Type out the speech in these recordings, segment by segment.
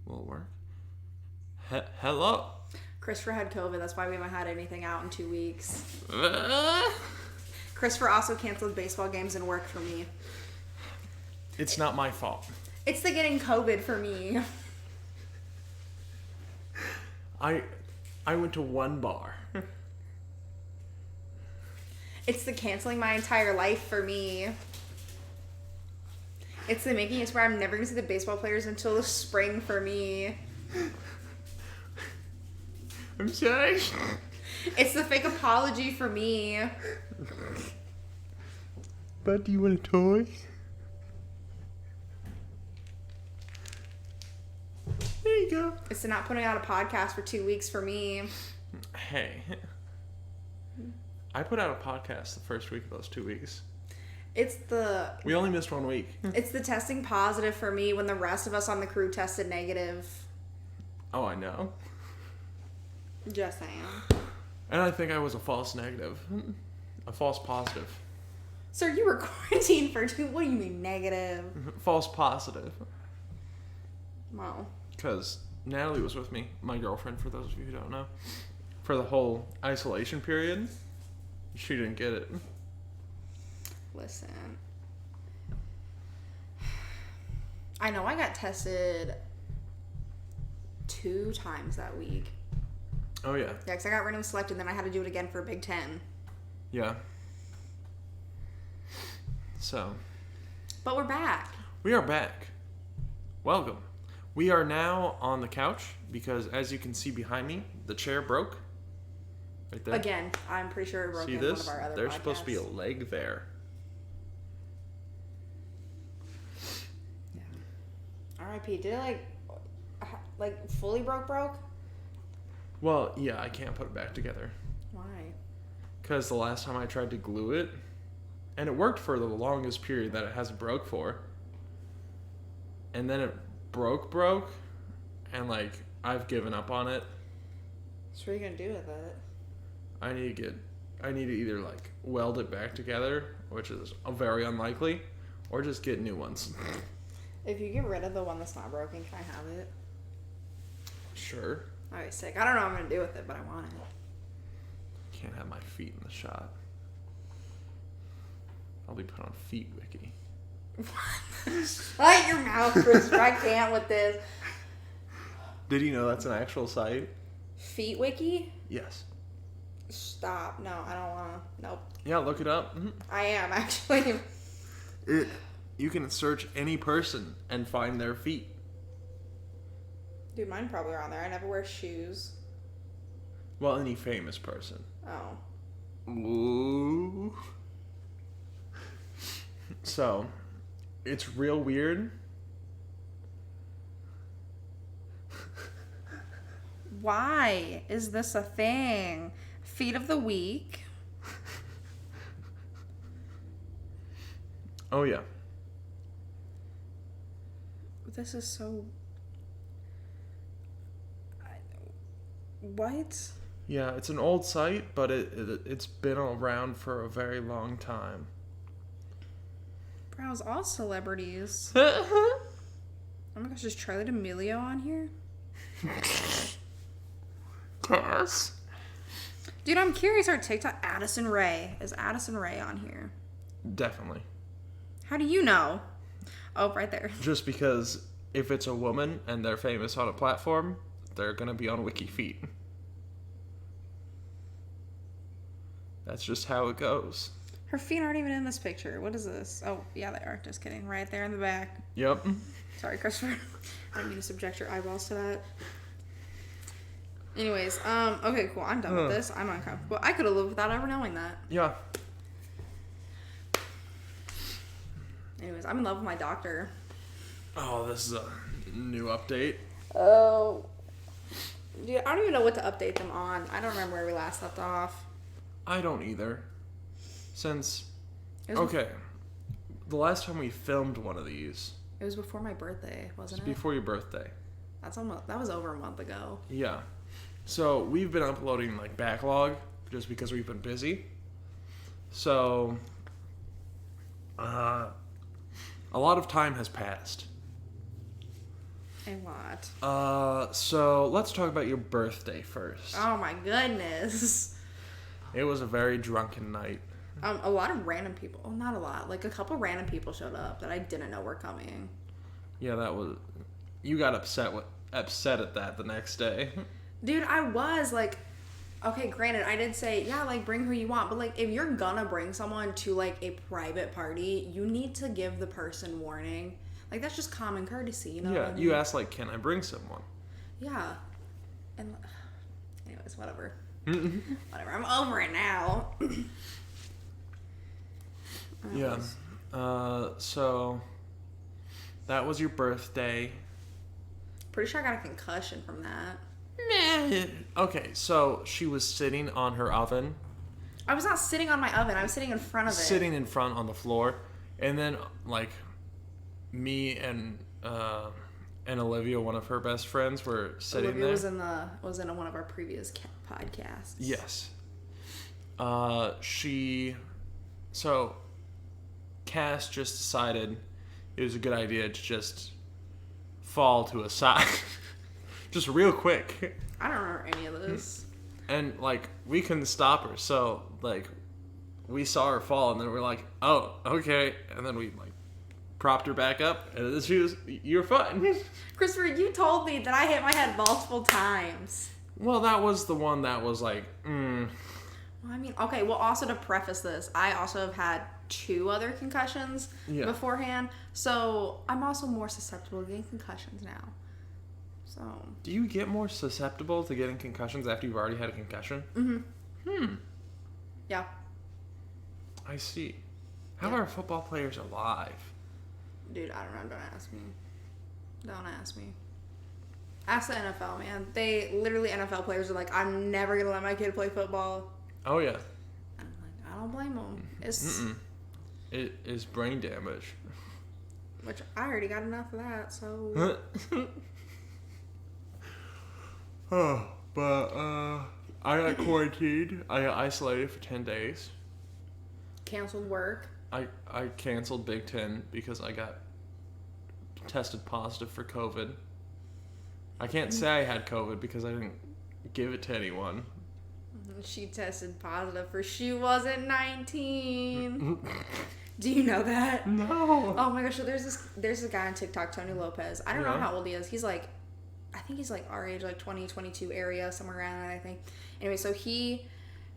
Will it work? Hello? Christopher had COVID. That's why we haven't had anything out in 2 weeks. Christopher also canceled baseball games and work for me. It's not my fault. It's the getting COVID for me. I went to one bar. It's the canceling my entire life for me. It's the making it where I'm never going to see the baseball players until the spring for me. I'm sorry. It's the fake apology for me. But do you want a toy? There you go. It's the not putting out a podcast for 2 weeks for me. Hey. I put out a podcast the first week of those 2 weeks. We only missed 1 week. It's the testing positive for me when the rest of us on the crew tested negative. Oh, I know. Just saying. And I think I was a false negative. A false positive. Sir, you were quarantined for 2... What do you mean negative? False positive. Wow. Because Natalie was with me, my girlfriend, for those of you who don't know, for the whole isolation period. She didn't get it. Listen. I know I got tested 2 times that week. Oh, yeah. Yeah, because I got random selected, and then I had to do it again for Big Ten. Yeah. So. But we're back. We are back. Welcome. We are now on the couch because, as you can see behind me, the chair broke. Right there. Again, I'm pretty sure it broke See in this? one of our other There's podcasts. supposed to be a leg there. Yeah. R.I.P. Did it like fully broke? Well, yeah, I can't put it back together. Why? Because the last time I tried to glue it, and it worked for the longest period that it hasn't broke for, and then it broke, and like I've given up on it. So what are you gonna do with it? I need to either like weld it back together, which is very unlikely, or just get new ones. If you get rid of the one that's not broken, can I have it? Sure. Alright, sick. I don't know what I'm gonna do with it, but I want it. Can't have my feet in the shot. I'll be put on Feet Wiki. Shut your mouth, Chris. I can't with this. Did you know that's an actual site? Feet Wiki? Yes. Stop. No, I don't wanna. Nope. Yeah, look it up. Mm-hmm. I am, actually. You can search any person and find their feet. Dude, mine probably are on there. I never wear shoes. Well, any famous person. Oh. Ooh. So, it's real weird. Why is this a thing? Feet of the week. Oh, yeah. This is so... What? Yeah, it's an old site, but it's been around for a very long time. Browse all celebrities. Oh my gosh, is Charli D'Amelio on here? Yes. Dude, I'm curious. Our TikTok, Addison Rae. Is Addison Rae on here? Definitely. How do you know? Oh, right there. Just because if it's a woman and they're famous on a platform, they're going to be on Wiki Feet. That's just how it goes. Her feet aren't even in this picture. What is this? Oh, yeah, they are. Just kidding. Right there in the back. Yep. Sorry, Christopher. I didn't mean to subject your eyeballs to that. Anyways, okay, cool. I'm done with this. I'm uncomfortable. I could have lived without ever knowing that. Yeah. Anyways, I'm in love with my doctor. Oh, this is a new update. Oh. Dude, I don't even know what to update them on. I don't remember where we last left off. I don't either. Since, It was okay, the last time we filmed one of these. It was before my birthday, wasn't it? Before your birthday. That was over a month ago. Yeah. So we've been uploading like backlog just because we've been busy. So a lot of time has passed. A lot. So let's talk about your birthday first. Oh my goodness. It was a very drunken night. A lot of random people. Well, not a lot. Like a couple random people showed up that I didn't know were coming. Yeah, that was. You got upset at that the next day. Dude, I was like, okay, granted, I did say, yeah, like bring who you want, but like if you're gonna bring someone to like a private party, you need to give the person warning. Like that's just common courtesy, you know? Yeah, you asked like, can I bring someone? Yeah. And anyways, whatever. Whatever. I'm over it now. Yeah. So that was your birthday. Pretty sure I got a concussion from that. Okay, so she was sitting on her oven. I was not sitting on my oven. I was sitting in front of it. Sitting in front on the floor, and then like me and Olivia, one of her best friends, were sitting Olivia there. was in one of our previous podcasts. Yes. So Cass just decided it was a good idea to just fall to a side. Just real quick. I don't remember any of this. And, like, we couldn't stop her. So, like, we saw her fall, and then we're like, oh, okay. And then we, like, propped her back up, and you're fine. Christopher, you told me that I hit my head multiple times. Well, that was the one that was like, Well, I mean, okay, well, also to preface this, I also have had 2 other concussions beforehand, so I'm also more susceptible to getting concussions now. So. Do you get more susceptible to getting concussions after you've already had a concussion? Mm-hmm. Yeah. I see. How are football players alive? Dude, I don't know. Don't ask me. Don't ask me. Ask the NFL, man. They literally, NFL players are like, I'm never going to let my kid play football. Oh, yeah. And I'm like, I don't blame them. It is brain damage. Which I already got enough of that, so. I got quarantined. I got isolated for 10 days. Canceled work. I canceled Big Ten because I got tested positive for COVID. I can't say I had COVID because I didn't give it to anyone. She tested positive for she wasn't 19. Do you know that? No. Oh my gosh, so there's this guy on TikTok, Tony Lopez. I don't know how old he is. He's like, I think he's like our age, like 20, 22 area, somewhere around that, I think. Anyway, so he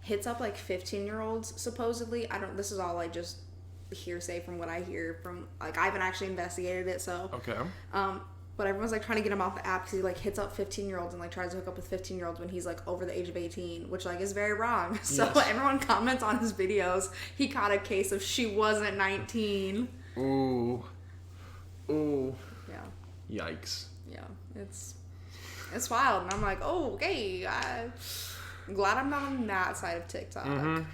hits up like 15-year-olds supposedly. This is all like just hearsay from what I hear from, like, I haven't actually investigated it, so. Okay. But everyone's like trying to get him off the app because he like hits up 15-year-olds and like tries to hook up with 15-year-olds when he's like over the age of 18, which like is very wrong. So everyone comments on his videos. He caught a case of she wasn't 19. Ooh. Yeah. Yikes. Yeah. It's wild, and I'm like, oh, okay. I'm glad I'm not on that side of TikTok. I'm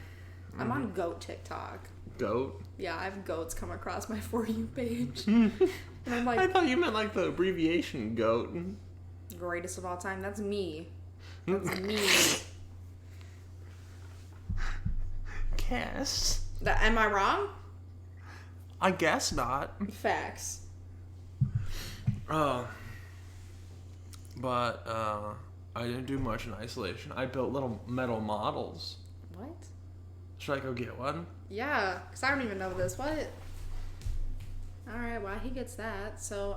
on goat TikTok. Goat? Yeah, I have goats come across my For You page. And I'm like, I thought you meant like the abbreviation goat. Greatest of all time. That's me. That's me. Cass. Am I wrong? I guess not. Facts. But I didn't do much in isolation. I built little metal models. What? Should I go get one? Yeah, because I don't even know this. What? Alright, well, he gets that. So,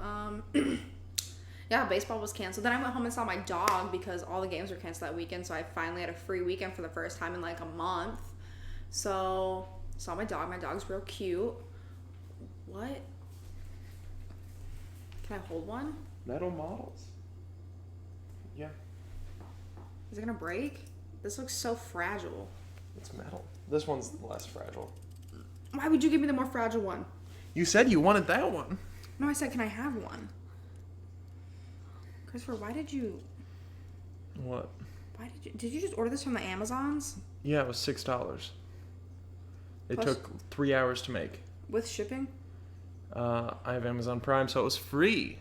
yeah, baseball was canceled. Then I went home and saw my dog because all the games were canceled that weekend. So I finally had a free weekend for the first time in like a month. So, saw my dog. My dog's real cute. What? Can I hold one? Metal models. Yeah. Is it gonna break? This looks so fragile. It's metal. This one's less fragile. Why would you give me the more fragile one? You said you wanted that one. No, I said, can I have one? Christopher, why did you... What? Did you just order this from the Amazons? Yeah, it was $6. It Plus- took 3 hours to make. With shipping? I have Amazon Prime, so it was free.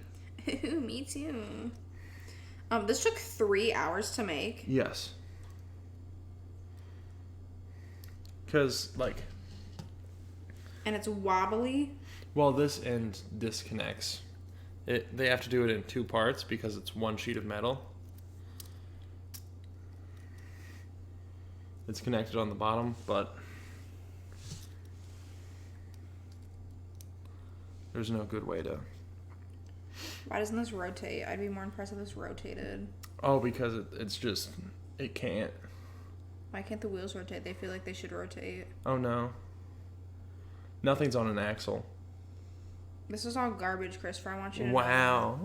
Ooh, me too. This took 3 hours to make. Yes. Because, like... And it's wobbly. Well, this end disconnects. They have to do it in 2 parts because it's 1 sheet of metal. It's connected on the bottom, but there's no good way to... Why doesn't this rotate? I'd be more impressed if this rotated. Oh, because it's just... It can't. Why can't the wheels rotate? They feel like they should rotate. Oh, no. Nothing's on an axle. This is all garbage, Christopher. I want you to know. Wow.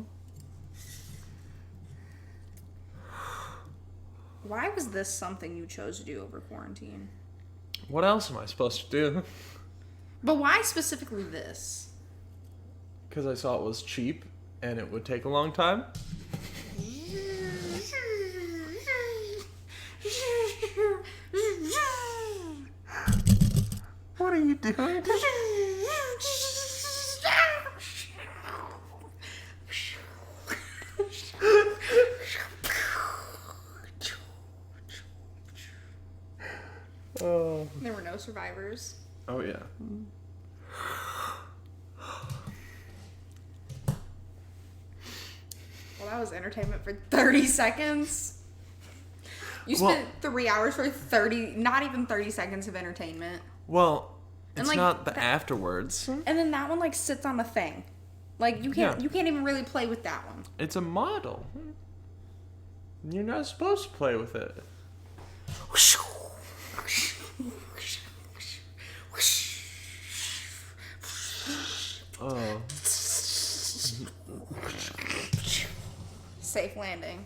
Why was this something you chose to do over quarantine? What else am I supposed to do? But why specifically this? Because I saw it was cheap and it would take a long time. What are you doing? Oh. There were no survivors. Oh, yeah. Well, that was entertainment for 30 seconds. You spent 3 hours for 30, not even 30 seconds of entertainment. Well, it's like, not the afterwards. And then that one like sits on the thing. Like you can't even really play with that one. It's a model. You're not supposed to play with it. Oh. Safe landing.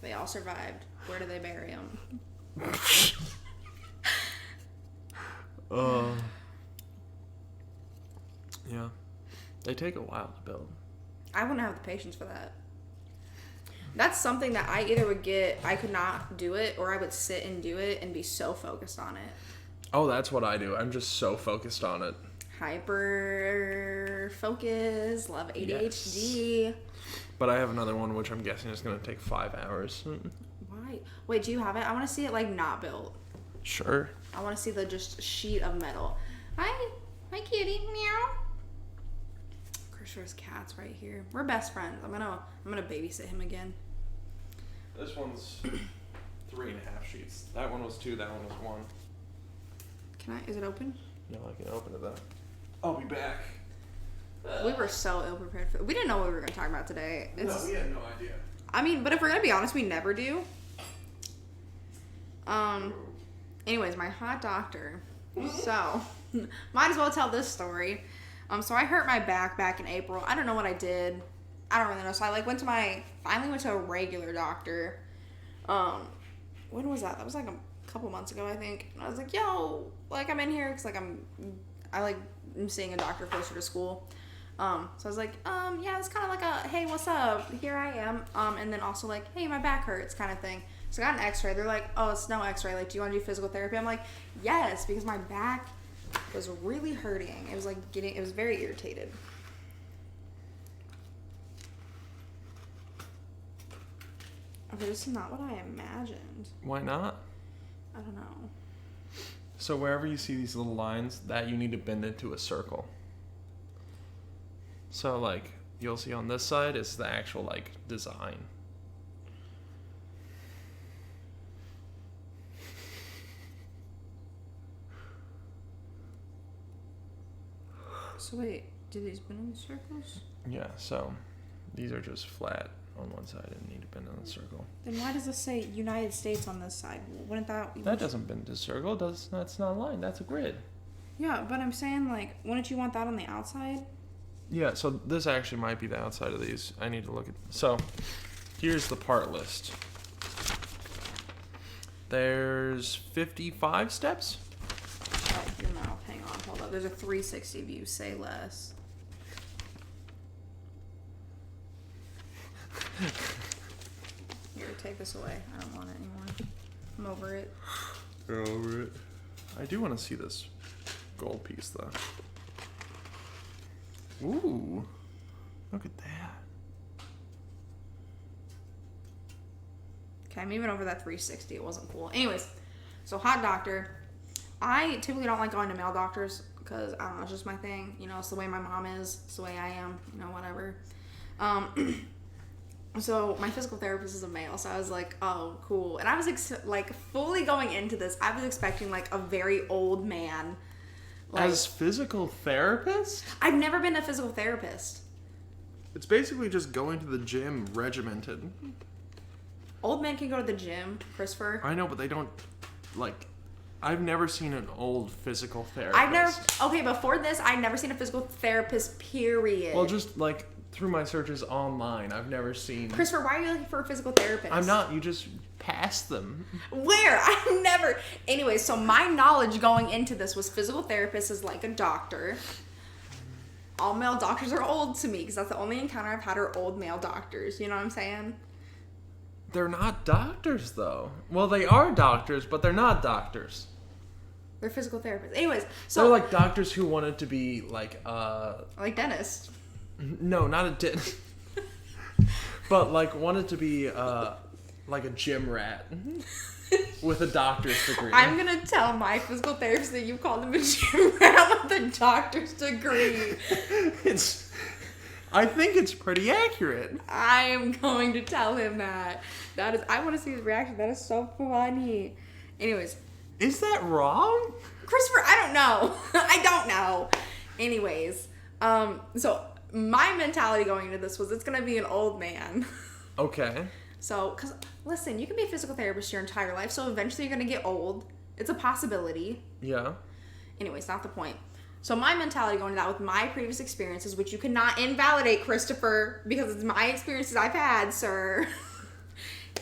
They all survived. Where do they bury them? Yeah. They take a while to build. I wouldn't have the patience for that. That's something that I either would get, I could not do it, or I would sit and do it and be so focused on it. Oh, that's what I do. I'm just so focused on it. Hyper focus, love ADHD. Yes. But I have another one which I'm guessing is going to take 5 hours. Why? Wait, do you have it? I want to see it like not built. Sure. I want to see the just sheet of metal. Hi kitty, meow. Christopher's cat's right here. We're best friends. I'm gonna babysit him again. This one's 3.5 sheets. That one was 2. That one was 1. Is it open? No, I can open it though. I'll be back. We were so ill prepared for. We didn't know what we were gonna talk about today. No, we had no idea. I mean, but if we're gonna be honest, we never do. Anyways, my hot doctor. So, might as well tell this story. So I hurt my back in April. I don't know what I did. I don't really know. So I finally went to a regular doctor. When was that? That was like a couple months ago, I think. And I was like, yo, like I'm in here because I'm seeing a doctor closer to school. So I was like, yeah, it's kind of like a, hey, what's up? Here I am. And then also like, hey, my back hurts kind of thing. So I got an x-ray. They're like, oh, it's no x-ray. Like, do you want to do physical therapy? I'm like, yes, because my back was really hurting. It was like it was very irritated. Okay, this is not what I imagined. Why not? I don't know. So wherever you see these little lines, that you need to bend into a circle. So like you'll see on this side is the actual like design. So wait, do these bend in circles? Yeah, so these are just flat on one side and need to bend in a circle. Then why does this say United States on this side? Wouldn't that... That doesn't bend to a circle. That's not a line. That's a grid. Yeah, but I'm saying, like, wouldn't you want that on the outside? Yeah, so this actually might be the outside of these. I need to look at... So, here's the part list. There's 55 steps. Oh, your mouth. Hang on, hold up. There's a 360 view. Say less. Here, take this away. I don't want it anymore. I'm over it. You're over it. I do want to see this gold piece, though. Ooh. Look at that. Okay, I'm even over that 360. It wasn't cool. Anyways, so hot doctor. I typically don't like going to male doctors because, I don't know, it's just my thing. You know, it's the way my mom is. It's the way I am. You know, whatever. So my physical therapist is a male, so I was like, oh, cool. And I was like fully going into this, I was expecting like a very old man. Like, as physical therapist? I've never been a physical therapist. It's basically just going to the gym regimented. Old men can go to the gym, Christopher. I know, but they don't, like, I've never seen an old physical therapist. Okay, before this, I'd never seen a physical therapist, period. Well, just, like, through my searches online, I've never seen... Christopher, why are you looking for a physical therapist? I'm not, you just pass them. Where? I've never... Anyway, so my knowledge going into this was physical therapist is like a doctor. All male doctors are old to me, because that's the only encounter I've had are old male doctors. You know what I'm saying? They're not doctors, though. Well, they are doctors, but they're not doctors. They're physical therapists. Anyways, so... They're like doctors who wanted to be, like, Like dentists. No, not a dentist. But, like, wanted to be, like a gym rat. With a doctor's degree. I'm gonna tell my physical therapist that you called him a gym rat with a doctor's degree. I think it's pretty accurate. I am going to tell him that. I want to see his reaction. That is so funny. Anyways. Is that wrong? Christopher, I don't know. I don't know. Anyways. So my mentality going into this was it's going to be an old man. Okay. So, because, listen, you can be a physical therapist your entire life, so eventually you're going to get old. It's a possibility. Yeah. Anyways, not the point. So my mentality going to that with my previous experiences, which you cannot invalidate, Christopher, because it's my experiences I've had, sir.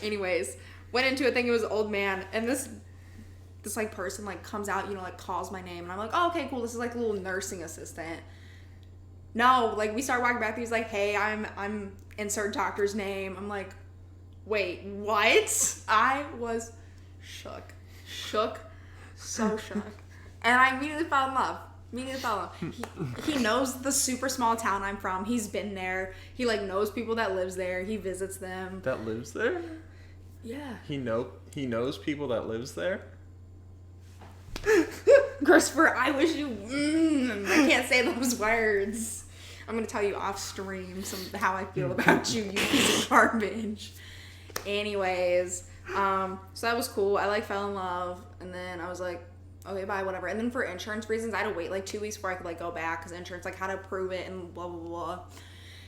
Anyways, went into it thinking it was an old man, and this like person like comes out, you know, like calls my name, and I'm like, oh, okay, cool, this is like a little nursing assistant. No, like we start walking back, he's like, hey, I'm insert doctor's name. I'm like, wait, what? I was shook, so shook, and I immediately fell in love. He knows the super small town I'm from. He's been there. He like knows people that lives there. He visits them. That lives there? Yeah. He knows people that lives there? Christopher, I wish you. I can't say those words. I'm gonna tell you off stream how I feel about you, you piece of garbage. Anyways, so that was cool. I like fell in love, and then I was like, okay, bye, whatever. And then for insurance reasons, I had to wait like 2 weeks before I could like go back because insurance like had to approve it and blah blah blah.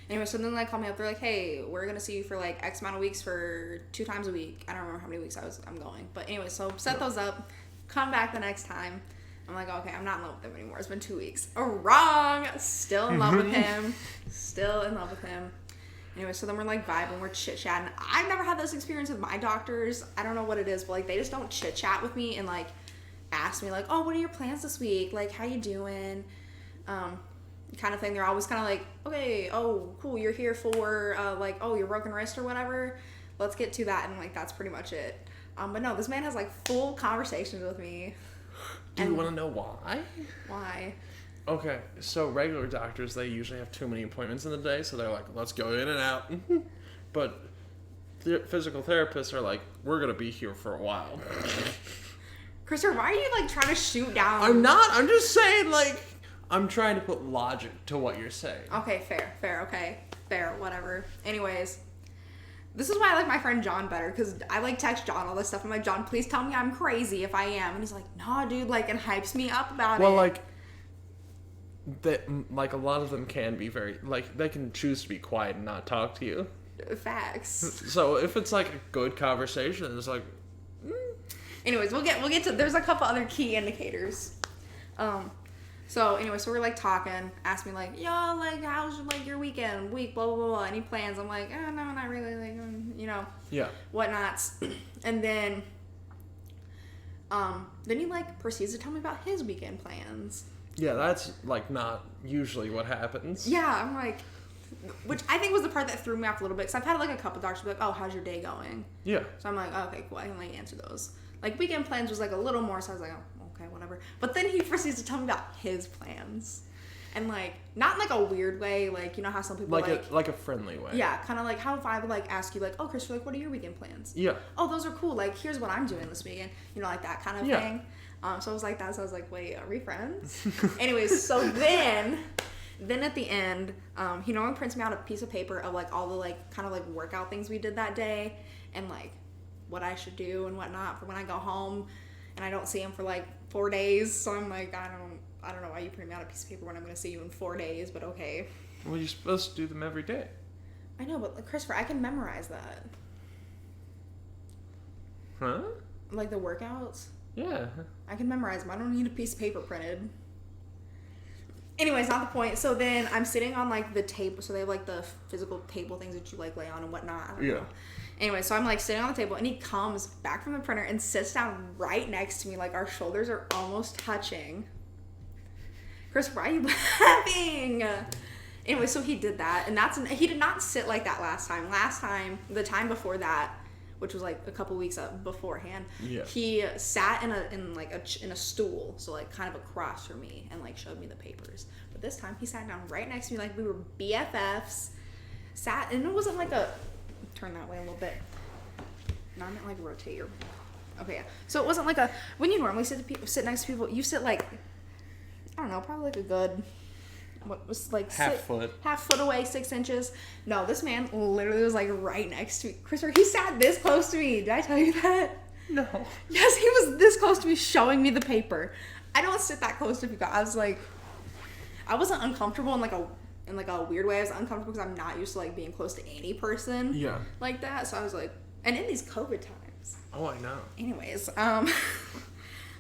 Anyway, so then they called me up. They're like, hey, we're gonna see you for like X amount of weeks for 2 times a week. I don't remember how many weeks I'm going, but anyway, so set those up. Come back the next time. I'm like, okay, I'm not in love with him anymore. It's been 2 weeks. Wrong. Still in love with him. Anyway, so then we're like vibing, we're chit-chatting. I've never had this experience with my doctors. I don't know what it is, but like they just don't chit-chat with me and like ask me like, oh, what are your plans this week? Like, how you doing? Kind of thing. They're always kind of like, okay, oh, cool, you're here for like, oh, your broken wrist or whatever. Let's get to that. And like, that's pretty much it. But no, this man has like full conversations with me. Do you want to know why? Why? Okay, so regular doctors, they usually have too many appointments in the day, so they're like, let's go in and out. But physical therapists are like, we're going to be here for a while. Christopher, why are you like trying to shoot down? I'm not. I'm just saying, like, I'm trying to put logic to what you're saying. Okay, fair, whatever. Anyways, this is why I like my friend John better, because I like text John all this stuff. I'm like, John, please tell me I'm crazy if I am. And he's like, nah, dude, like, and hypes me up about it. Well, like, a lot of them can be very, like, they can choose to be quiet and not talk to you. Facts. So if it's like a good conversation, it's like. Anyways, we'll get to. There's a couple other key indicators. So anyway, so we're like talking. Ask me like, yo, like, how's like your weekend, week, blah blah blah. Any plans? I'm like, oh no, not really. Like, you know. Yeah. Whatnots, and then he like proceeds to tell me about his weekend plans. Yeah, that's like not usually what happens. Yeah, I'm like, which I think was the part that threw me off a little bit, because I've had like a couple doctors be like, oh, how's your day going? Yeah. So I'm like, oh, okay, cool, I can like answer those. Like weekend plans was like a little more, so I was like, oh, okay, whatever. But then he proceeds to tell me about his plans, and like not in like a weird way, like you know how some people like a friendly way. Yeah, kind of like how if I would like ask you like, oh, Chris, like what are your weekend plans? Yeah. Oh, those are cool. Like here's what I'm doing this weekend. You know, like that kind of thing. So I was like that. So I was like, wait, are we friends? Anyways, so then Then at the end, he normally prints me out a piece of paper of like all the like kind of like workout things we did that day and like what I should do and whatnot for when I go home and I don't see him for like 4 days. So I'm like, I don't know why you print me out a piece of paper when I'm going to see you in 4 days, but okay. Well, you're supposed to do them every day. I know, but like, Christopher, I can memorize that. Huh? Like the workouts? Yeah. I can memorize them. I don't need a piece of paper printed. Anyways, not the point. So then I'm sitting on like the table. So they have like the physical table things that you like lay on and whatnot. I don't know. Anyway, so I'm like sitting on the table and he comes back from the printer and sits down right next to me. Like our shoulders are almost touching. Chris, why are you laughing? Anyway, so he did that. And he did not sit like that last time. Last time, the time before that, which was like a couple weeks up beforehand, he sat in a stool, so like kind of across from me and like showed me the papers. But this time he sat down right next to me like we were BFFs. Sat, and it wasn't like turn that way a little bit. No, I meant like rotate your, okay, yeah. So it wasn't like when you normally sit next to people, you sit like, I don't know, probably like a good, what was like half foot away, 6 inches. No, this man literally was like right next to me. Christopher, he sat this close to me. Did I tell you that? No. Yes, he was this close to me showing me the paper. I don't sit that close to people. I was like, I wasn't uncomfortable in like a weird way. I was uncomfortable because I'm not used to like being close to any person like that. So I was like, and in these COVID times. Oh, I know. Anyways,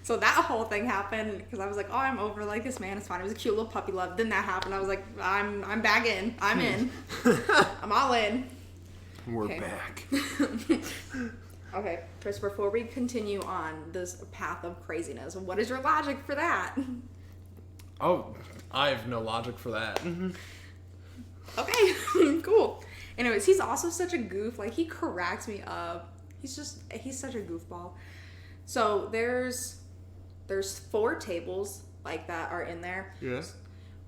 so that whole thing happened because I was like, oh, I'm over like this man. It's fine. It was a cute little puppy love. Then that happened. I was like, I'm back in. I'm in. I'm all in. We're back. Okay, Chris, before we continue on this path of craziness, what is your logic for that? Oh, I have no logic for that. Okay, cool. Anyways, he's also such a goof. Like, he cracks me up. He's such a goofball. So there's 4 tables like that are in there. Yes.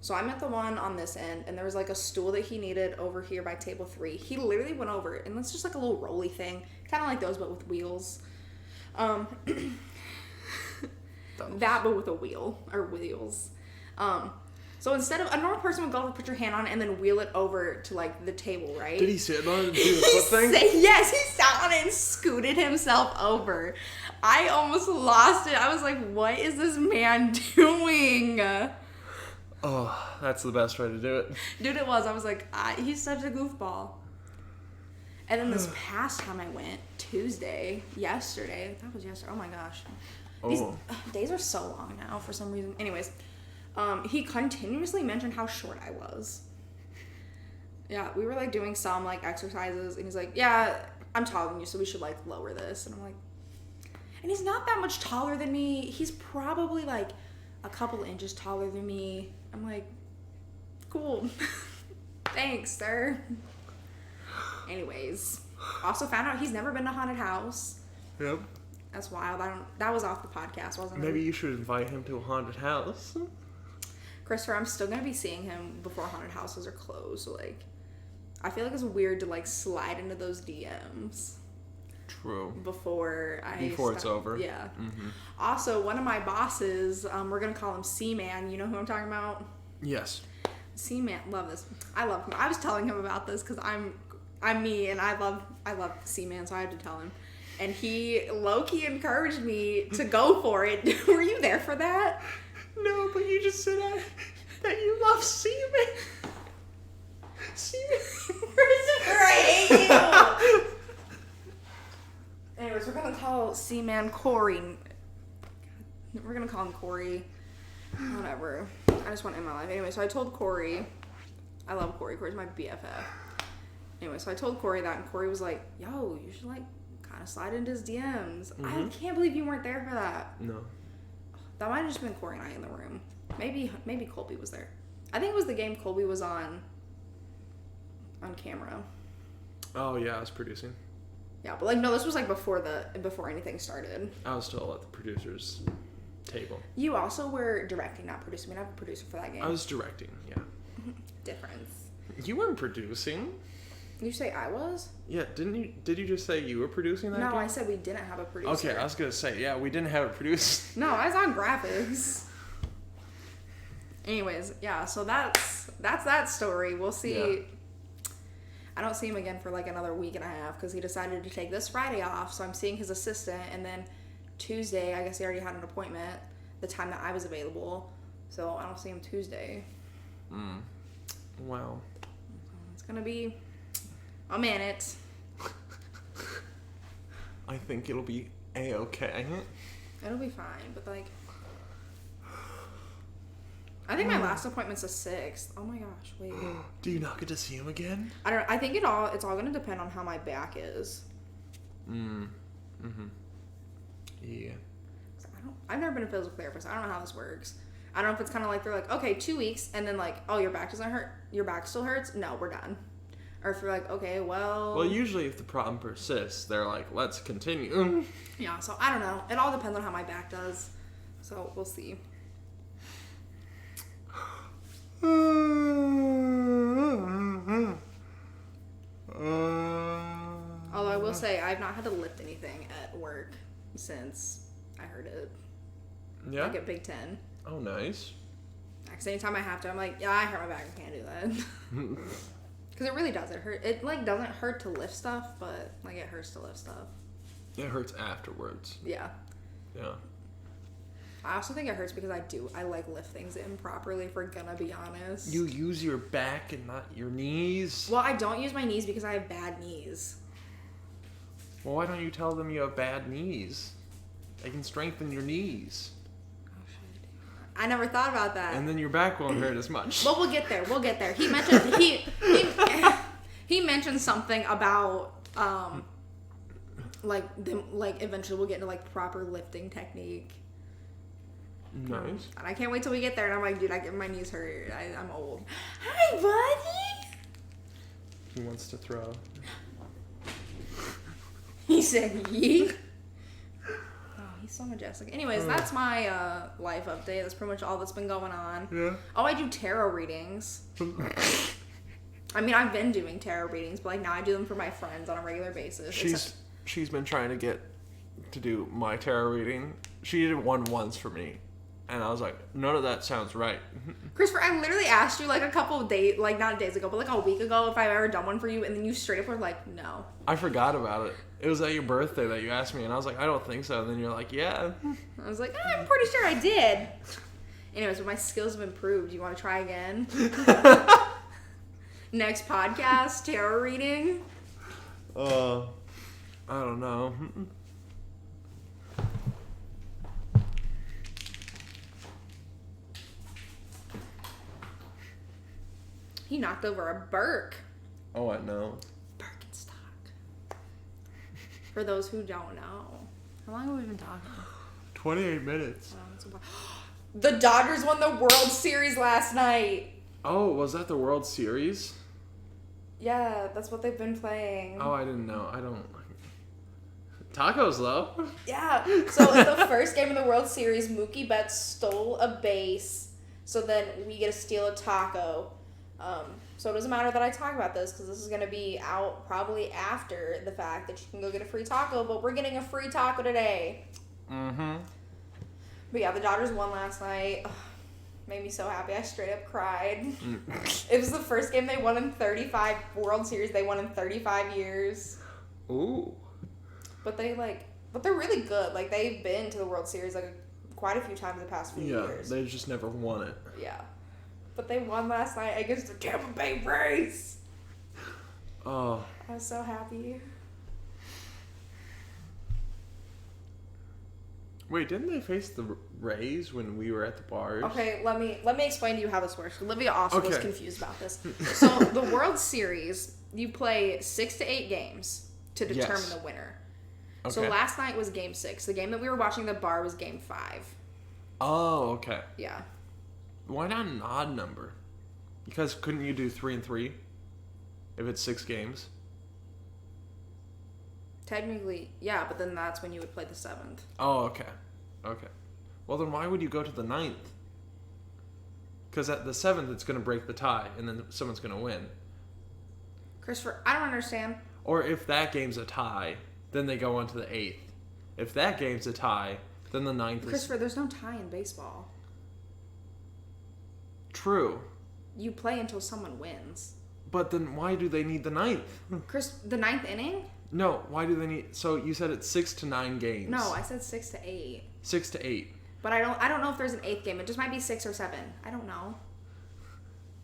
So I'm at the one on this end, and there was like a stool that he needed over here by table 3. He literally went over, and it's just like a little rolly thing, kind of like those but with wheels. That but with a wheel or wheels. So instead of a normal person would go over, put your hand on it, and then wheel it over to like the table, right? Did he sit on it and do the foot thing? Yes, he sat on it and scooted himself over. I almost lost it. I was like, what is this man doing? Oh, that's the best way to do it. Dude, it was. I was like, he's such a goofball. And then this past time I went, yesterday. That was yesterday. Oh my gosh. These days are so long now for some reason. Anyways, he continuously mentioned how short I was. Yeah, we were like doing some like exercises, and he's like, yeah, I'm taller than you, so we should like lower this. And I'm like, and he's not that much taller than me. He's probably like a couple inches taller than me. I'm like, cool. Thanks, sir. Anyways, also found out he's never been to a haunted house. Yep. That's wild. That was off the podcast, wasn't it? Maybe you should invite him to a haunted house. Christopher, I'm still gonna be seeing him before haunted houses are closed. So like, I feel like it's weird to like slide into those DMs. True. Before it's over. Yeah. Mm-hmm. Also, one of my bosses, we're gonna call him C-Man. You know who I'm talking about? Yes. C-Man, love this. I love him. I was telling him about this because I'm me and I love C-Man, so I had to tell him. And he low-key encouraged me to go for it. Were you there for that? No, but you just said that you love C-Man. C-Man. I hate you. Anyways, we're gonna call C-Man Corey. We're gonna call him Corey. Whatever. I just want it in my life. Anyway, so I told Corey. I love Corey. Corey's my BFF. Anyway, so I told Corey that, and Corey was like, yo, you should like kind of slide into his DMs. Mm-hmm. I can't believe you weren't there for that. No. That might have just been Corey and I in the room. Maybe Colby was there. I think it was the game Colby was on camera. Oh yeah, I was producing. Yeah, but like no, this was like before anything started. I was still at the producer's table. You also were directing, not producing. We didn't have a producer for that game. I was directing, yeah. Difference. You weren't producing. Did you say I was? Yeah, didn't you? Did you just say you were producing that game? No, I said we didn't have a producer. Okay, I was gonna say, yeah, we didn't have it produced. No, I was on graphics. Anyways, yeah, so that's that story. We'll see. Yeah. I don't see him again for like another week and a half because he decided to take this Friday off. So I'm seeing his assistant, and then Tuesday, I guess he already had an appointment the time that I was available. So I don't see him Tuesday. Wow. It's gonna be a minute. I think it'll be A-okay. It'll be fine, but like, I think my last appointment's the 6th. Oh my gosh, wait. Do you not get to see him again? I don't. I think it's all gonna depend on how my back is. Yeah. I've never been a physical therapist. I don't know how this works. I don't know if it's kind of like they're like, okay, 2 weeks, and then like, oh, your back doesn't hurt. Your back still hurts. No, we're done. Or if you're like, okay, well. Well, usually if the problem persists, they're like, let's continue. Yeah. So I don't know. It all depends on how my back does. So we'll see. Although I will say I've not had to lift anything at work since I heard it. Yeah. Like at Big Ten. Oh, nice. Because anytime I have to, I'm like, yeah, I hurt my back. I can't do that. Because it really does. It hurt. It like doesn't hurt to lift stuff, but like it hurts to lift stuff. It hurts afterwards. Yeah. Yeah. I also think it hurts because I like lift things improperly, if we're gonna be honest. You use your back and not your knees? Well, I don't use my knees because I have bad knees. Well, why don't you tell them you have bad knees? They can strengthen your knees. Oh, shit. I never thought about that. And then your back won't hurt as much. Well, we'll get there. We'll get there. He mentioned he mentioned something about like eventually we'll get into like proper lifting technique. Nice. And I can't wait till we get there. And I'm like, dude, my knees hurt. I'm old. Hi, buddy. He wants to throw. He said, yeet. Oh, he's so majestic. Anyways, that's my life update. That's pretty much all that's been going on. Yeah. Oh, I do tarot readings. I mean, I've been doing tarot readings, but like now I do them for my friends on a regular basis. She's been trying to get to do my tarot reading. She did one once for me. And I was like, none of that sounds right. Christopher, I literally asked you like a couple of days, like not days ago, but like a week ago if I've ever done one for you, and then you straight up were like, no. I forgot about it. It was at your birthday that you asked me, and I was like, I don't think so. And then you're like, yeah. I was like, I'm pretty sure I did. Anyways, but my skills have improved. You want to try again? Next podcast, tarot reading. I don't know. He knocked over a Burke. Oh, I know. Birkenstock. For those who don't know. How long have we been talking? 28 minutes. Wow, that's a while. The Dodgers won the World Series last night. Oh, was that the World Series? Yeah, that's what they've been playing. Oh, I didn't know. I don't... Tacos, though. Yeah. So in the first game of the World Series, Mookie Betts stole a base. So then we get to steal a taco. So it doesn't matter that I talk about this because this is going to be out probably after the fact that you can go get a free taco, but we're getting a free taco today. Mm-hmm. But yeah, the Dodgers won last night. Ugh, made me so happy. I straight up cried. It was the first game they won in 35 World Series. They won in 35 years. Ooh. But they're really good. Like they've been to the World Series like quite a few times the past few years. Yeah, they just never won it. Yeah. But they won last night against the Tampa Bay Rays. Oh. I was so happy. Wait, didn't they face the Rays when we were at the bars? Okay, let me explain to you how this works. Olivia also was Okay. confused about this. So the World Series, you play 6 to 8 games to determine the winner. Okay. So last night was game 6. The game that we were watching at the bar was game 5. Oh, okay. Yeah. Why not an odd number? Because couldn't you do 3 and 3 if it's 6 games? Technically, yeah, but then that's when you would play the 7th. Oh, okay. Okay. Well, then why would you go to the 9th? Because at the 7th, it's going to break the tie, and then someone's going to win. Christopher, I don't understand. Or if that game's a tie, then they go on to the 8th. If that game's a tie, then the 9th is... Christopher, there's no tie in baseball. True. You play until someone wins. But then why do they need the 9th? Chris, the 9th inning? No, why do they need... So you said it's 6 to 9 games. No, I said 6 to 8. 6 to 8. But I don't know if there's an 8th game. It just might be 6 or 7. I don't know.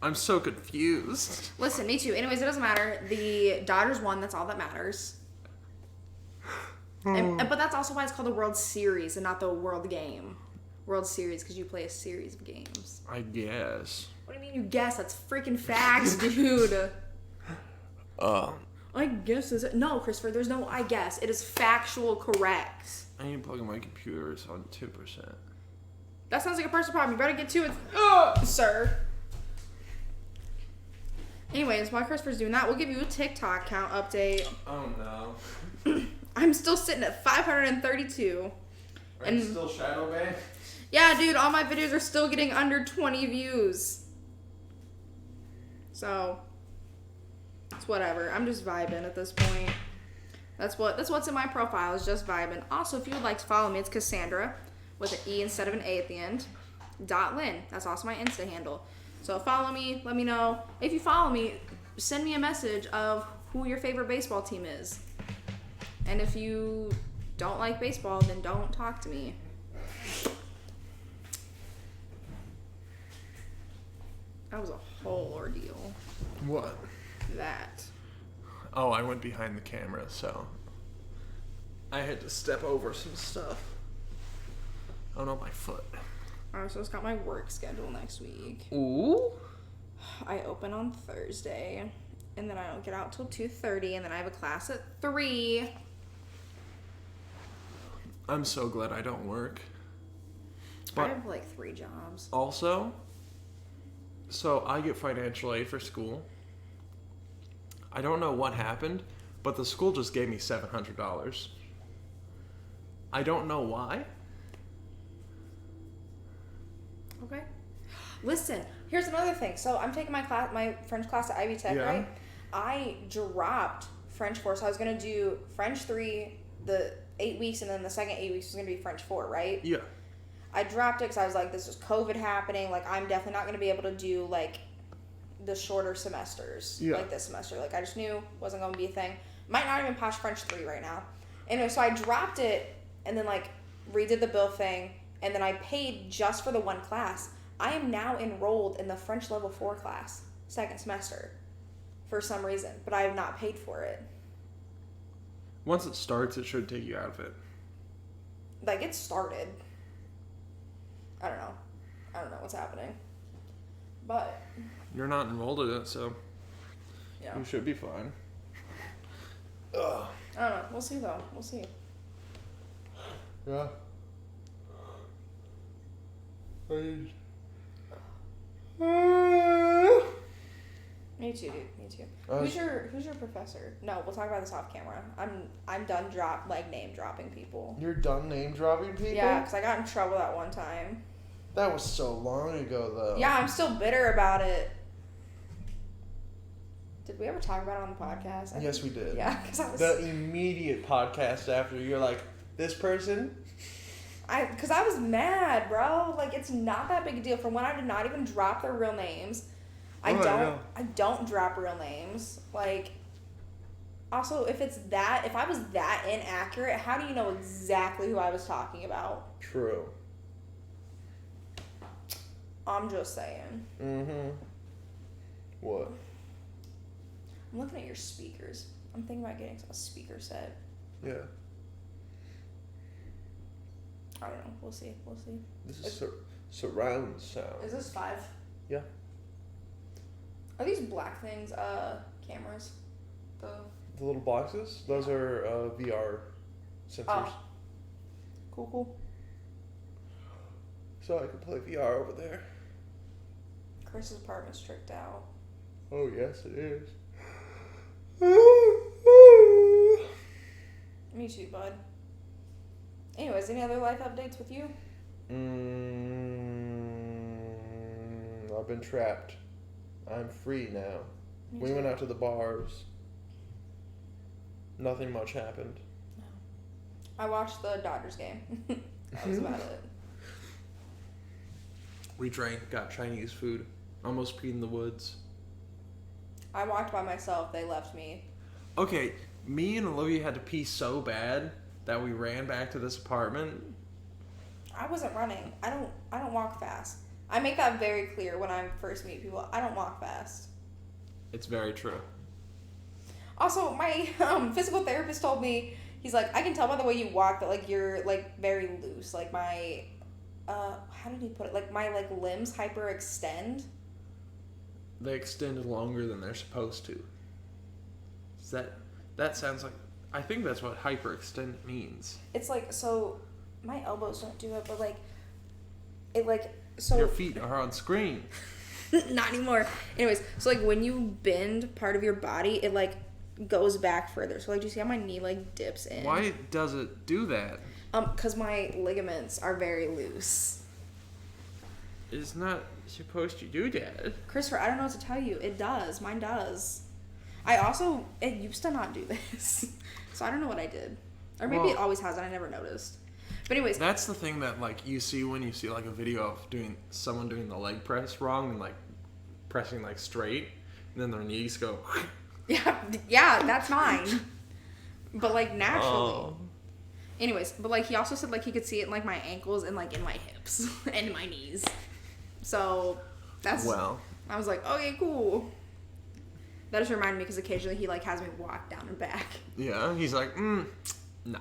I'm so confused. Listen, me too. Anyways, it doesn't matter. The Dodgers won. That's all that matters. But that's also why it's called the World Series and not the World Game. World Series, because you play a series of games. I guess. What do you mean you guess? That's freaking facts, dude. I guess is it? No, Christopher, there's no I guess. It is factual correct. I need to plug in my computer. It's on 2%. That sounds like a personal problem. You better get to it, sir. Anyways, while Christopher's doing that, we'll give you a TikTok count update. Oh, no. I'm still sitting at 532. And still shadow banned? Yeah, dude, all my videos are still getting under 20 views. So, it's whatever. I'm just vibing at this point. That's what's in my profile, is just vibing. Also, if you would like to follow me, it's Cassandra with an E instead of an A at the end. .Lynn. That's also my Insta handle. So follow me, let me know. If you follow me, send me a message of who your favorite baseball team is. And if you don't like baseball, then don't talk to me. That was a whole ordeal. What? That. Oh, I went behind the camera, so I had to step over some stuff. Oh no, my foot. Alright, so it's got my work schedule next week. Ooh. I open on Thursday, and then I don't get out till 2:30, and then I have a class at 3. I'm so glad I don't work. I have like 3 jobs. Also, so I get financial aid for school. I don't know what happened, but the school just gave me $700. I don't know why. Okay. Listen, here's another thing. So I'm taking my French class at Ivy Tech, right? I dropped French 4, so I was gonna do French 3 the 8 weeks, and then the second 8 weeks was gonna be French 4, right? Yeah. I dropped it because I was like, this is COVID happening. Like, I'm definitely not gonna be able to do like the shorter semesters like this semester. Like, I just knew it wasn't gonna be a thing. Might not even pass French 3 right now. Anyway, so I dropped it and then like redid the bill thing, and then I paid just for the one class. I am now enrolled in the French level 4 class, second semester, for some reason, but I have not paid for it. Once it starts, it should take you out of it. Like, it started. I don't know what's happening. But you're not enrolled in it, so yeah, you should be fine. Ugh. I don't know. We'll see, though. We'll see. Yeah. Me too, dude. Me too. Who's your professor? No, we'll talk about this off camera. I'm done name dropping people. You're done name dropping people? Yeah, because I got in trouble that one time. That was so long ago, though. Yeah, I'm still bitter about it. Did we ever talk about it on the podcast? Yes, we did. Yeah, because I was... The immediate podcast after, you're like, this person? Because I was mad, bro. Like, it's not that big a deal. For one, I did not even drop their real names. I don't drop real names. Like, also, if I was that inaccurate, how do you know exactly who I was talking about? True. I'm just saying. Mm-hmm. What? I'm looking at your speakers. I'm thinking about getting a speaker set. Yeah. I don't know. We'll see. This is surround sound. Is this 5? Yeah. Are these black things cameras? The little boxes? Those are VR sensors. Oh. Cool. So I can play VR over there. Chris's apartment's tricked out. Oh, yes, it is. Me too, bud. Anyways, any other life updates with you? I've been trapped. I'm free now. Me too. Went out to the bars. Nothing much happened. No. I watched the Dodgers game. That was about it. We got Chinese food. Almost peed in the woods. I walked by myself. They left me. Okay, me and Olivia had to pee so bad that we ran back to this apartment. I wasn't running. I don't walk fast. I make that very clear when I first meet people. I don't walk fast. It's very true. Also, my physical therapist told me, he's like, I can tell by the way you walk that like you're like very loose. Like my how did he put it? Like my like limbs hyperextend. They extend longer than they're supposed to. That sounds like, I think that's what hyperextend means. It's like, so my elbows don't do it, but like it like so Your feet are on screen. not anymore. Anyways, so like when you bend part of your body, it like goes back further. So like, do you see how my knee like dips in? Why does it do that? Because my ligaments are very loose. It's not supposed to do that. Christopher, I don't know what to tell you. It does. Mine does. It used to not do this. So I don't know what I did. Or maybe it always has and I never noticed. But anyways. That's the thing that like you see when you see like a video of someone doing the leg press wrong and like pressing like straight and then their knees go. Yeah, that's mine. But like naturally. Oh. Anyways, but like he also said like he could see it in like my ankles and like in my hips and my knees. So that's I was like, okay, cool. That just reminded me because occasionally he like has me walk down and back. Yeah, he's like, nah.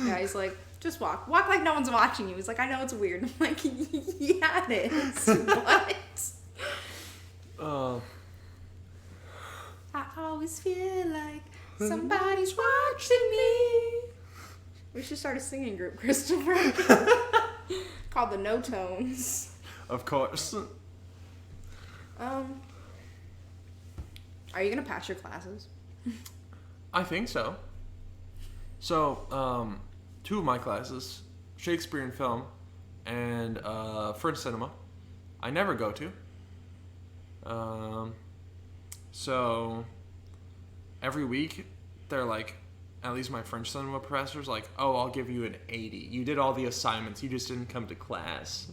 Yeah, he's like, just walk like no one's watching you. He's like, I know it's weird. I'm like, yeah, it is. What? I always feel like somebody's watching me. We should start a singing group, Christopher. Called the No Tones. Of course. Are you gonna pass your classes? I think so. So, 2 of my classes, Shakespeare and film and French cinema, I never go to. So every week they're like, at least my French cinema professor's like, oh, I'll give you an 80. You did all the assignments, you just didn't come to class.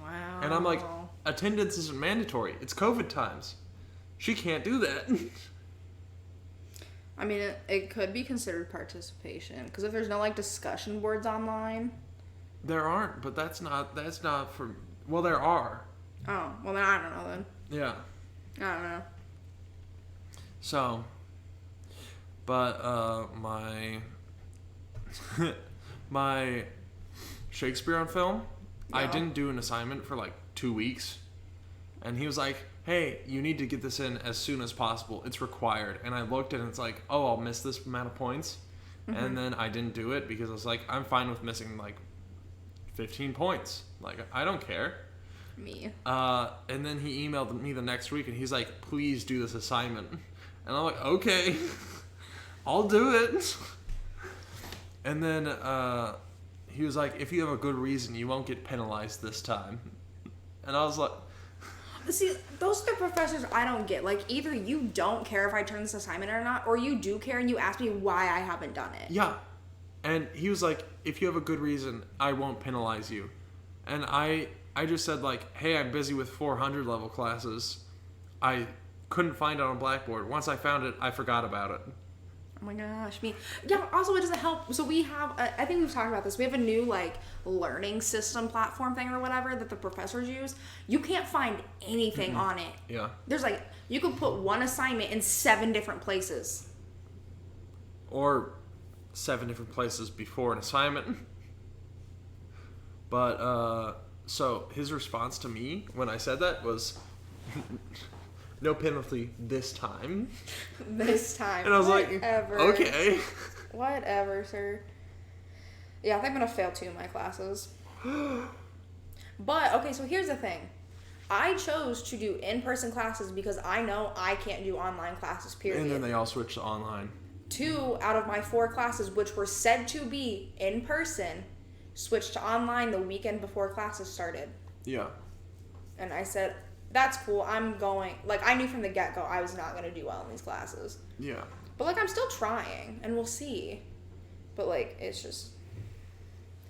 Wow. And I'm like, attendance isn't mandatory. It's COVID times. She can't do that. I mean, it could be considered participation because if there's no like discussion boards online. There aren't, but that's not for. Well, there are. Oh, well then I don't know then. Yeah. I don't know. So, but my Shakespeare on film, yeah. I didn't do an assignment for like 2 weeks, and he was like, hey, you need to get this in as soon as possible. It's required. And I looked and it's like, oh, I'll miss this amount of points. Mm-hmm. And then I didn't do it because I was like, I'm fine with missing like 15 points. Like, I don't care. Me. And then he emailed me the next week and he's like, please do this assignment. And I'm like, okay, I'll do it. And then he was like, if you have a good reason, you won't get penalized this time. And I was like... See, those are the professors I don't get. Like, either you don't care if I turn this assignment or not, or you do care and you ask me why I haven't done it. Yeah. And he was like, if you have a good reason, I won't penalize you. And I just said, like, hey, I'm busy with 400 level classes. I couldn't find it on Blackboard. Once I found it, I forgot about it. Oh my gosh, me. Yeah, also it doesn't help. So we have, I think we've talked about this. We have a new like learning system platform thing or whatever that the professors use. You can't find anything on it. Yeah. There's like, you could put one assignment in 7 different places. Or 7 different places before an assignment. But, so his response to me when I said that was... no penalty this time. This time. And I was Whatever. like, okay. Whatever, sir. Yeah, I think I'm going to fail 2 of my classes. But, okay, so here's the thing. I chose to do in-person classes because I know I can't do online classes, period. And then they all switched to online. 2 out of my 4 classes, which were said to be in person, switched to online the weekend before classes started. Yeah. And I said... that's cool. I'm going... like, I knew from the get-go I was not going to do well in these classes. Yeah. But, like, I'm still trying, and we'll see. But, like, it's just...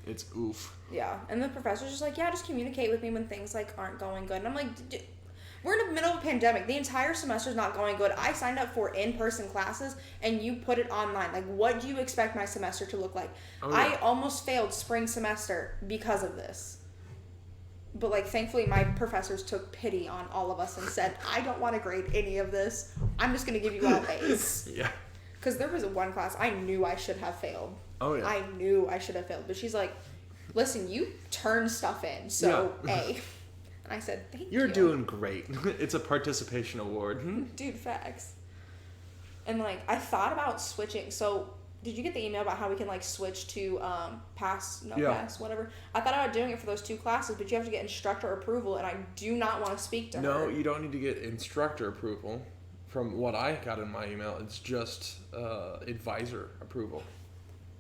it's oof. Yeah. And the professor's just like, yeah, just communicate with me when things, like, aren't going good. And I'm like, We're in the middle of a pandemic. The entire semester's not going good. I signed up for in-person classes, and you put it online. Like, what do you expect my semester to look like? Oh, yeah. I almost failed spring semester because of this. But, like, thankfully, my professors took pity on all of us and said, I don't want to grade any of this. I'm just going to give you all A's. Yeah. Because there was one class I knew I should have failed. Oh, yeah. I knew I should have failed. But she's like, listen, you turn stuff in, so Yeah. A. And I said, thank you. You're doing great. It's a participation award. Dude, facts. And, like, I thought about switching. So, did you get the email about how we can, like, switch to pass, whatever? I thought about doing it for those 2 classes, but you have to get instructor approval, and I do not want to speak to her. No, you don't need to get instructor approval. From what I got in my email, it's just advisor approval.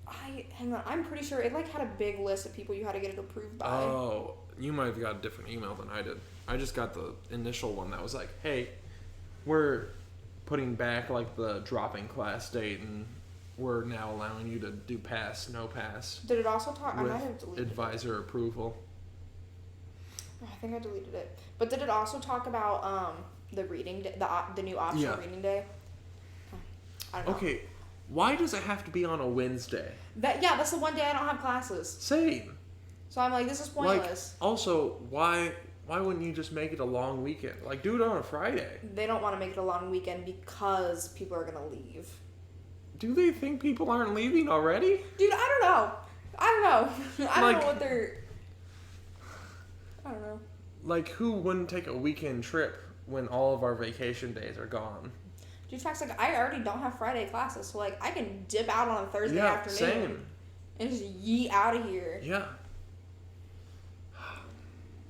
Hang on, I'm pretty sure it, like, had a big list of people you had to get it approved by. Oh, you might have got a different email than I did. I just got the initial one that was like, hey, we're putting back, like, the dropping class date, and we're now allowing you to do pass, no pass. Did it also talk? I with might have deleted advisor approval. I think I deleted it. But did it also talk about the reading day, the new optional reading day? I don't know. Okay, why does it have to be on a Wednesday? That's the one day I don't have classes. Same. So I'm like, this is pointless. Like, also, why wouldn't you just make it a long weekend? Like, do it on a Friday. They don't want to make it a long weekend because people are gonna leave. Do they think people aren't leaving already? Dude, I don't know. I don't know what they're... I don't know. Like, who wouldn't take a weekend trip when all of our vacation days are gone? Dude, facts, like, I already don't have Friday classes, so, like, I can dip out on a Thursday afternoon. Same. And just yeet out of here. Yeah.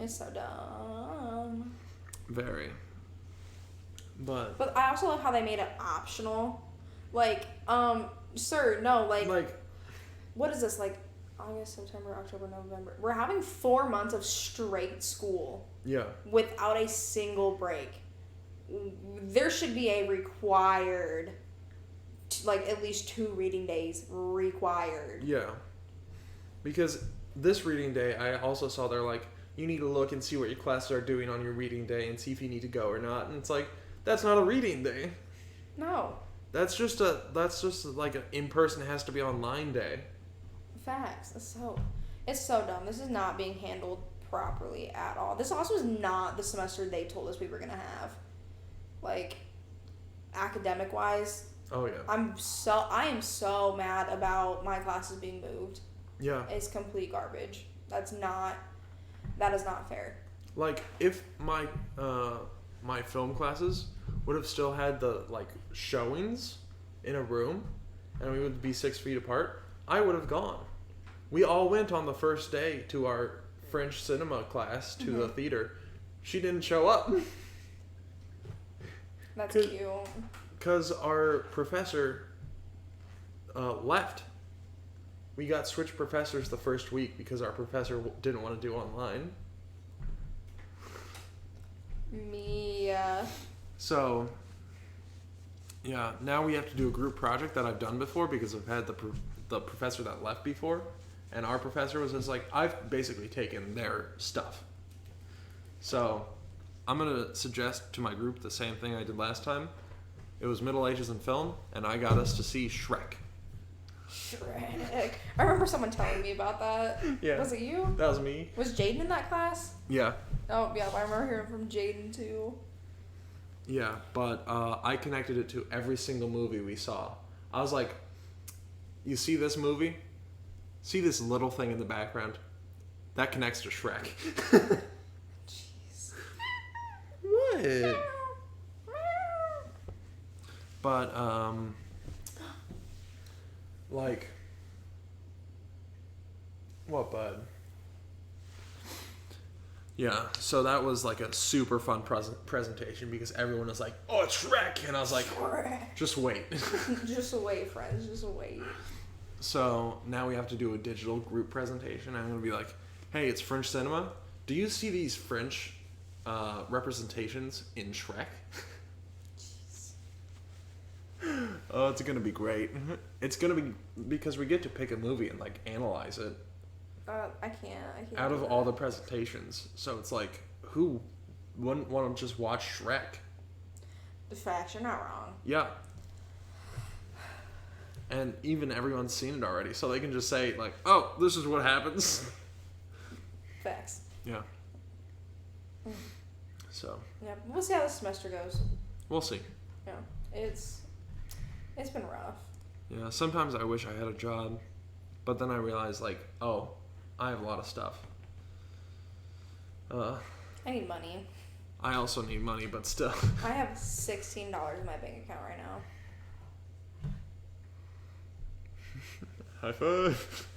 It's so dumb. Very. But I also love how they made it optional. Like, sir, no, like, what is this, like, August, September, October, November? We're having 4 months of straight school. Yeah. Without a single break. There should be a required, like, at least 2 reading days required. Yeah. Because this reading day, I also saw they're like, you need to look and see what your classes are doing on your reading day and see if you need to go or not. And it's like, that's not a reading day. No. That's just like an in-person has to be online day. Facts. It's so dumb. This is not being handled properly at all. This also is not the semester they told us we were gonna have. Like, academic wise. Oh yeah. I am so mad about my classes being moved. Yeah. It's complete garbage. That is not fair. Like, if my my film classes would have still had the, like, showings in a room and we would be 6 feet apart, I would have gone. We all went on the first day to our French cinema class to the theater. She didn't show up. That's cute. Because our professor left. We got switched professors the first week because our professor didn't want to do online. So, yeah, now we have to do a group project that I've done before because I've had the professor that left before. And our professor was just like, I've basically taken their stuff. So, I'm going to suggest to my group the same thing I did last time. It was Middle Ages and Film, and I got us to see Shrek. I remember someone telling me about that. Yeah. Was it you? That was me. Was Jaden in that class? Yeah. Oh, yeah, I remember hearing from Jaden, too. Yeah, but I connected it to every single movie we saw. I was like, you see this movie? See this little thing in the background? That connects to Shrek. Jeez. What? But, like, what, bud? Yeah, so that was like a super fun presentation because everyone was like, oh, it's Shrek! And I was like, just wait. Just wait, friends, just wait. So now we have to do a digital group presentation. I'm going to be like, hey, it's French cinema. Do you see these French representations in Shrek? Oh, it's going to be great. It's going to be because we get to pick a movie and, like, analyze it. I can't. Out of all the presentations. So it's like, who wouldn't want to just watch Shrek. The facts, you're not wrong. Yeah. And even everyone's seen it already, so they can just say, like, oh, this is what happens. Facts. Yeah. So. Yeah, we'll see how this semester goes. We'll see. Yeah, it's been rough. Yeah, sometimes I wish I had a job, but then I realize, like, oh, I have a lot of stuff. I need money. I also need money, but still. I have $16 in my bank account right now. High five.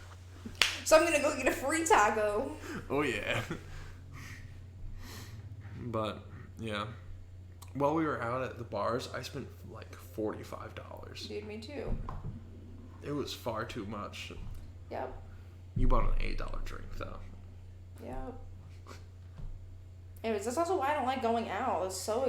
So I'm gonna go get a free taco. Oh, yeah. But, yeah. While we were out at the bars, I spent like $45. Dude, me too. It was far too much. Yep. You bought an $8 drink, though. Yep. Anyways, that's also why I don't like going out. It's so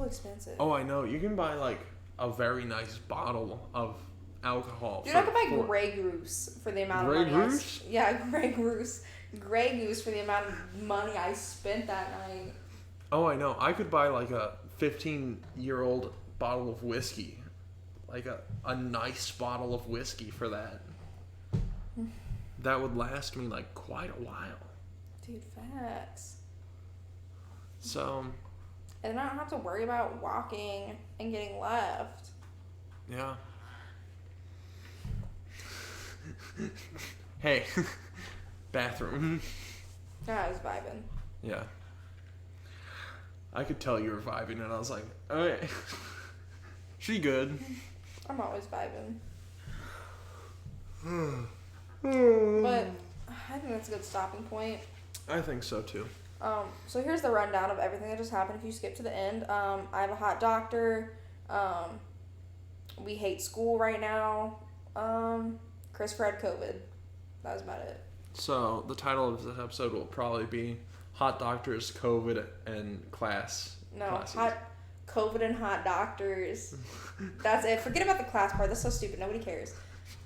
expensive. Oh, I know. You can buy like a very nice bottle of alcohol. Dude, I could buy Grey Goose for the amount of money. Grey Goose? Grey Goose. Grey Goose for the amount of money I spent that night. Oh, I know. I could buy like a 15-year-old bottle of whiskey. Like a nice bottle of whiskey for that. That would last me like quite a while. Dude, facts. So. And then I don't have to worry about walking and getting left. Yeah. Hey. Bathroom. I was vibing. Yeah. I could tell you were vibing, and I was like, okay. She good. I'm always vibing. But I think that's a good stopping point. I think so too. So here's the rundown of everything that just happened. If you skip to the end, I have a hot doctor. We hate school right now. Kris had COVID. That was about it. So the title of this episode will probably be Hot Doctors, COVID, and Class. No, classes. Hot COVID and hot doctors. That's it. Forget about the class part. That's so stupid. Nobody cares.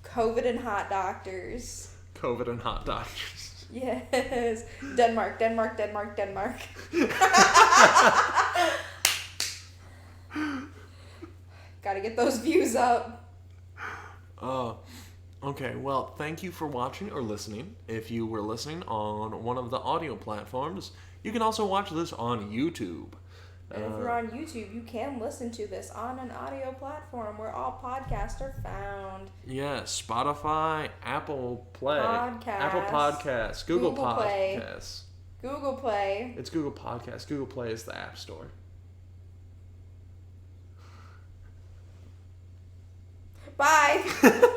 COVID and hot doctors. COVID and hot doctors. Yes. Denmark. Gotta get those views up. Okay, well, thank you for watching or listening. If you were listening on one of the audio platforms, you can also watch this on YouTube. And if you're on YouTube, you can listen to this on an audio platform where all podcasts are found. Yeah, Spotify, Apple Play, Podcasts, Apple Podcasts, Google Play, Podcasts. Google Play. It's Google Podcasts. Google Play is the App Store. Bye.